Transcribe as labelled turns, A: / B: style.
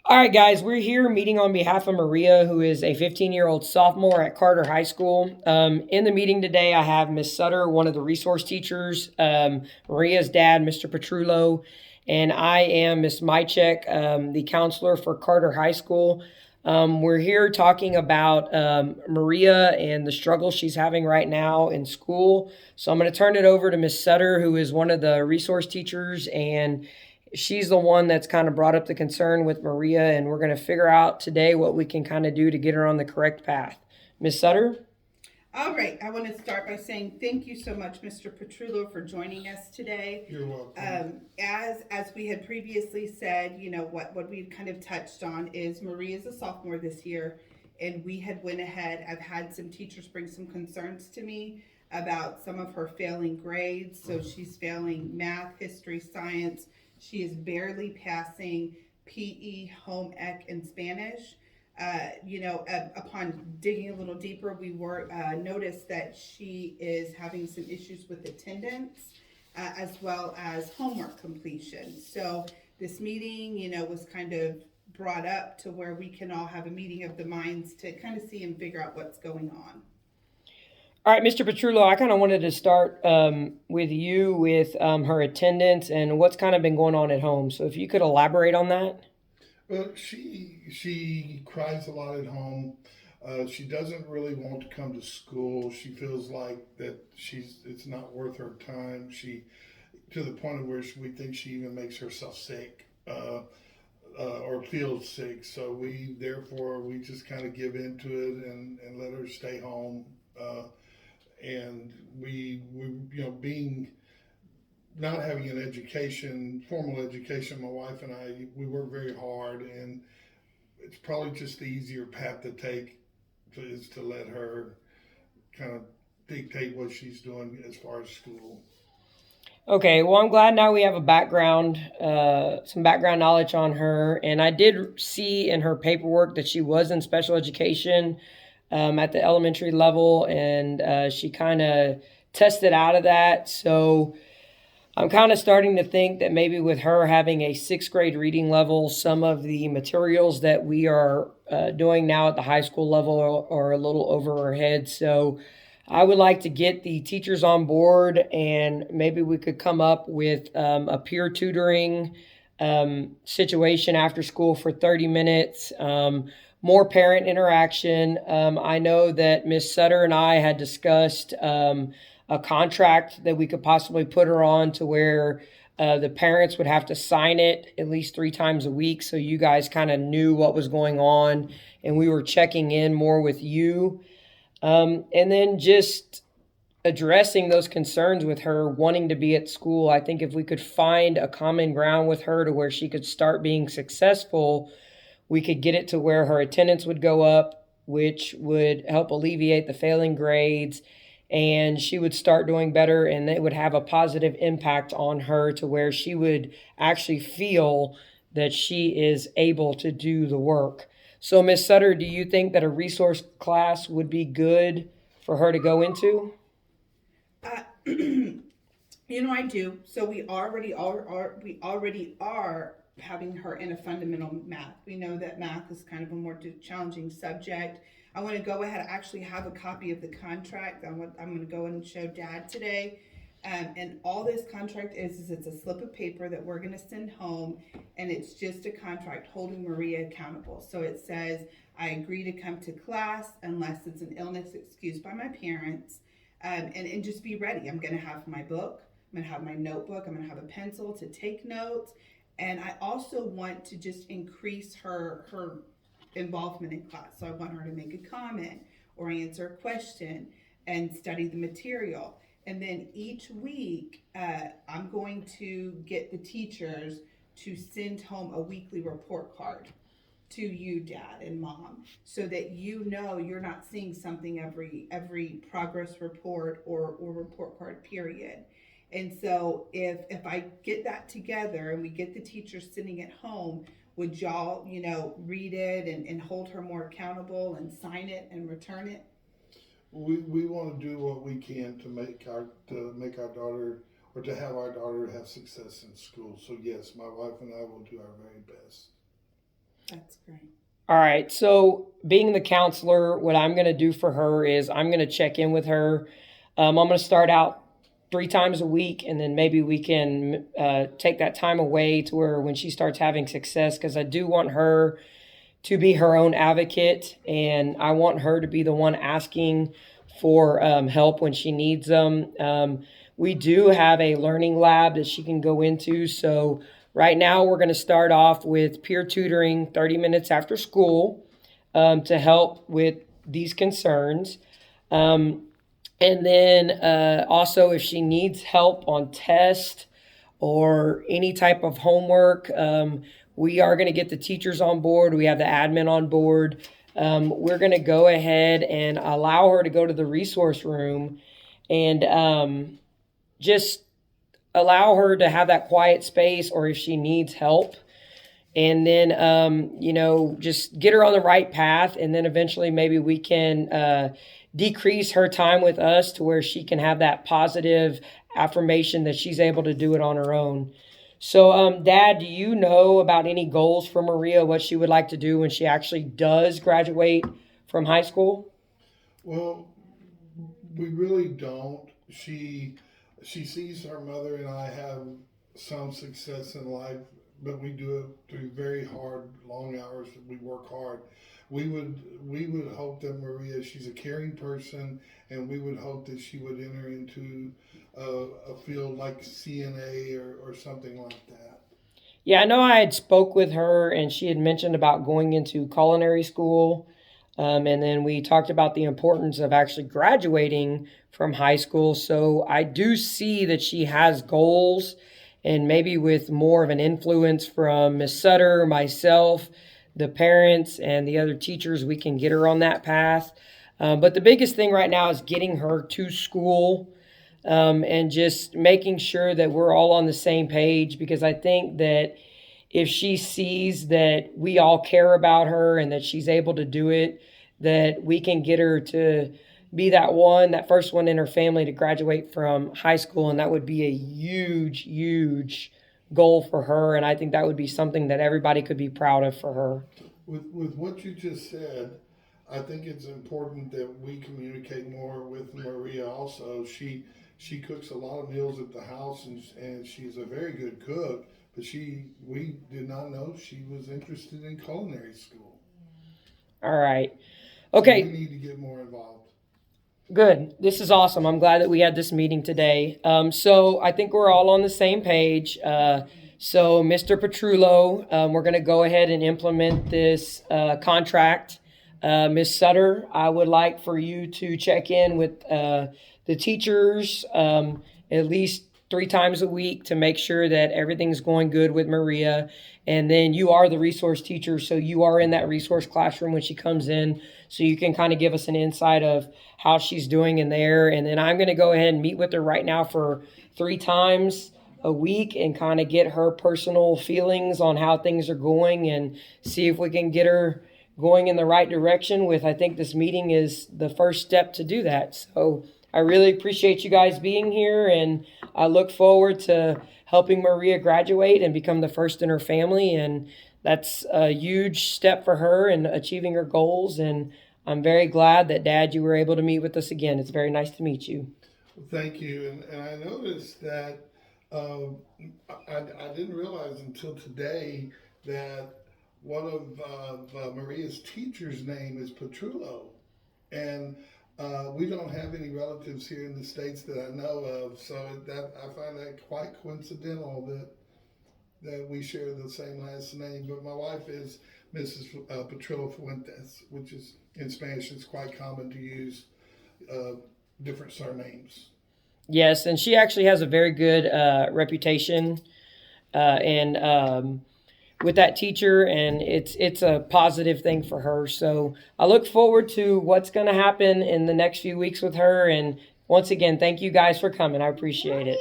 A: All right, guys, we're here meeting on behalf of Maria, who is a 15-year-old sophomore at Carter High School. In the meeting today, I have Miss Sutter, one of the resource teachers, Maria's dad, Mr. Petrullo, and I am Miss Mychek, the counselor for Carter High School. We're here talking about Maria and the struggle she's having right now in school. So I'm going to turn it over to Miss Sutter, who is one of the resource teachers, and she's the one that's kind of brought up the concern with Maria, and we're going to figure out today what we can kind of do to get her on the correct path. Miss Sutter?
B: All right, I want to start by saying thank you so much, Mr. Petrullo, for joining us today.
C: You're welcome.
B: As we had previously said, what we kind of touched on is Maria's a sophomore this year, and we had went ahead. I've had some teachers bring some concerns to me about some of her failing grades. So she's failing math, history, science. She is barely passing PE, home ec, and Spanish. Upon digging a little deeper, we were noticed that she is having some issues with attendance as well as homework completion. So this meeting, was kind of brought up to where we can all have a meeting of the minds to kind of see and figure out what's going on.
A: All right, Mr. Petrullo, I kind of wanted to start with you with her attendance and what's kind of been going on at home. So if you could elaborate on that.
C: Well, she cries a lot at home. She doesn't really want to come to school. She feels like that it's not worth her time. She to the point of where we think she even makes herself sick. Or feels sick, so we just kind of give into it and let her stay home. And being not having an education, formal education, my wife and I, we work very hard, and it's probably just the easier path to take is to let her kind of dictate what she's doing as far as school.
A: Okay, well, I'm glad now we have some background knowledge on her. And I did see in her paperwork that she was in special education at the elementary level, and she kind of tested out of that. So I'm kind of starting to think that maybe with her having a sixth grade reading level, some of the materials that we are doing now at the high school level are a little over her head. So I would like to get the teachers on board, and maybe we could come up with a peer tutoring situation after school for 30 minutes, more parent interaction. I know that Miss Sutter and I had discussed a contract that we could possibly put her on to where the parents would have to sign it at least 3 times a week, so you guys kind of knew what was going on and we were checking in more with you. And then just addressing those concerns with her wanting to be at school. I think if we could find a common ground with her to where she could start being successful, we could get it to where her attendance would go up, which would help alleviate the failing grades, and she would start doing better, and it would have a positive impact on her to where she would actually feel that she is able to do the work. So, Miss Sutter, do you think that a resource class would be good for her to go into?
B: Uh, I do. So we already are having her in a fundamental math. We know that math is kind of a more challenging subject. I want to go ahead. I actually have a copy of the contract. I'm going to go and show Dad today. And all this contract is it's a slip of paper that we're going to send home, and it's just a contract holding Maria accountable. So it says, I agree to come to class unless it's an illness excused by my parents, and just be ready. I'm going to have my book, I'm going to have my notebook, I'm going to have a pencil to take notes. And I also want to just increase her involvement in class. So I want her to make a comment or answer a question and study the material. And then each week, I'm going to get the teachers to send home a weekly report card to you, Dad and Mom, so that you're not seeing something every progress report or report card period. And so if I get that together and we get the teachers sitting at home, would y'all, read it and hold her more accountable and sign it and return it?
C: We want to do what we can to make our daughter or to have our daughter have success in school. So yes, my wife and I will do our very best.
B: That's great.
A: All right. So, being the counselor, what I'm going to do for her is I'm going to check in with her. I'm going to start out 3 times a week, and then maybe we can take that time away to where when she starts having success, because I do want her to be her own advocate, and I want her to be the one asking for help when she needs them. We do have a learning lab that she can go into. So right now we're going to start off with peer tutoring 30 minutes after school to help with these concerns. And then also, if she needs help on test or any type of homework, we are going to get the teachers on board. We have the admin on board. We're going to go ahead and allow her to go to the resource room and just allow her to have that quiet space, or if she needs help. And then, just get her on the right path. And then eventually maybe we can decrease her time with us to where she can have that positive affirmation that she's able to do it on her own. So, Dad, do you know about any goals for Maria, what she would like to do when she actually does graduate from high school?
C: Well, we really don't. She sees her mother and I have some success in life, but we do it through very hard, long hours. We work hard. We would hope that Maria, she's a caring person, and we would hope that she would enter into a field like CNA or something like that.
A: Yeah, I know I had spoke with her and she had mentioned about going into culinary school. And then we talked about the importance of actually graduating from high school. So I do see that she has goals, and maybe with more of an influence from Miss Sutter, myself, the parents, and the other teachers, we can get her on that path. But the biggest thing right now is getting her to school, and just making sure that we're all on the same page, because I think that if she sees that we all care about her and that she's able to do it, that we can get her to be that first one in her family to graduate from high school. And that would be a huge, huge goal for her. And I think that would be something that everybody could be proud of for her.
C: With what you just said, I think it's important that we communicate more with Maria also. She cooks a lot of meals at the house, and she's a very good cook, but we did not know she was interested in culinary school.
A: All right.
C: So
A: Okay,
C: we need to get more involved.
A: good. This is awesome. I'm glad that we had this meeting today. So I think we're all on the same page. So Mr. Petrullo, we're going to go ahead and implement this contract. Ms. Sutter, I would like for you to check in with the teachers at least 3 times a week to make sure that everything's going good with Maria. And then you are the resource teacher, so you are in that resource classroom when she comes in, so you can kind of give us an insight of how she's doing in there. And then I'm going to go ahead and meet with her right now for 3 times a week and kind of get her personal feelings on how things are going and see if we can get her going in the right direction with, I think this meeting is the first step to do that. So I really appreciate you guys being here, and I look forward to helping Maria graduate and become the first in her family. And that's a huge step for her in achieving her goals. And I'm very glad that, Dad, you were able to meet with us again. It's very nice to meet you.
C: Thank you. And I noticed that I didn't realize until today that one of Maria's teacher's name is Petrullo. And we don't have any relatives here in the States that I know of, so I find that quite coincidental that we share the same last name. But my wife is Mrs. Petrillo Fuentes, which is in Spanish. It's quite common to use different surnames.
A: Yes, and she actually has a very good reputation, and with that teacher, and it's a positive thing for her. So I look forward to what's going to happen in the next few weeks with her. And once again, thank you guys for coming. I appreciate it.